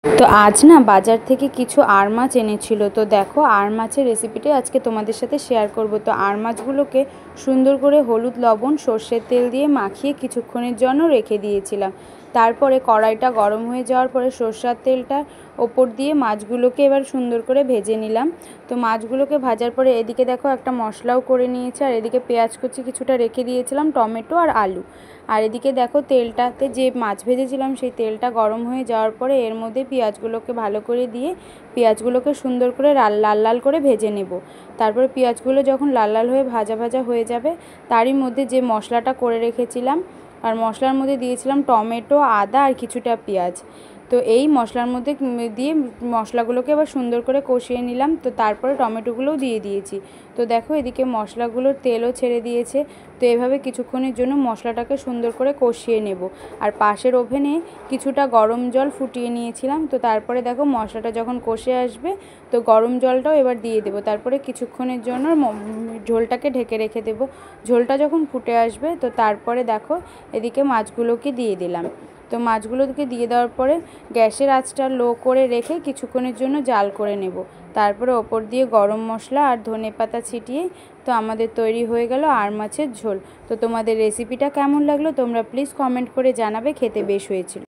তো আজ না বাজার থেকে কিছু আর মাছ এনেছিল। তো দেখো আর মাছের রেসিপিটাই আজকে তোমাদের সাথে শেয়ার করব। তো আর মাছগুলোকে সুন্দর করে হলুদ লবণ সর্ষের তেল দিয়ে মাখিয়ে কিছুক্ষণের জন্য রেখে দিয়েছিলাম। তারপরে কড়াইটা গরম হয়ে যাওয়ার পরে সর্ষের তেলটা ওপর দিয়ে মাছগুলোকে এবার সুন্দর করে ভেজে নিলাম। তো মাছগুলোকে ভাজার পরে এদিকে দেখো একটা মশলাও করে নিয়েছি, আর এদিকে পেঁয়াজ কুচি কিছুটা রেখে দিয়েছিলাম, টমেটো আর আলু। আর এদিকে দেখো তেলটাতে যে মাছ ভেজেছিলাম সেই তেলটা গরম হয়ে যাওয়ার পরে এর মধ্যে পেঁয়াজগুলোকে ভালো করে দিয়ে পেঁয়াজগুলোকে সুন্দর করে লাল লাল করে ভেজে নেব। তারপরে পেঁয়াজগুলো যখন লাল লাল হয়ে ভাজা ভাজা হয়ে যাবে তারই মধ্যে যে মশলাটা করে রেখেছিলাম, আর মশলার মধ্যে দিয়েছিলাম টমেটো, আদা আর কিছুটা পেঁয়াজ। তো এই মশলার মধ্যে দিয়ে মশলাগুলোকে আবার সুন্দর করে কষিয়ে নিলাম। তো তারপরে টমেটোগুলোও দিয়ে দিয়েছি। তো দেখো এদিকে মশলাগুলোর তেলও ছেড়ে দিয়েছে। তো এভাবে কিছুক্ষণের জন্য মশলাটাকে সুন্দর করে কষিয়ে নেব। আর পাশের ওভেনে কিছুটা গরম জল ফুটিয়ে নিয়েছিলাম। তো তারপরে দেখো মশলাটা যখন কষে আসবে তো গরম জলটাও এবার দিয়ে দেবো। তারপরে কিছুক্ষণের জন্য ঝোলটাকে ঢেকে রেখে দেবো। ঝোলটা যখন ফুটে আসবে তো তারপরে দেখো এদিকে মাছগুলোকে দিয়ে দিলাম। তো মাছগুলোকে দিয়ে দেওয়ার পরে গ্যাসের আঁচটা লো করে রেখে কিছুক্ষণের জন্য জাল করে নেব। তারপরে ওপর দিয়ে গরম মশলা আর ধনেপাতা ছিটিয়ে তো আমাদের তৈরি হয়ে গেল আর মাছের ঝোল। তো তোমাদের রেসিপিটা কেমন লাগলো তোমরা প্লিজ কমেন্ট করে জানাবে। খেতে বেশ হয়েছিল।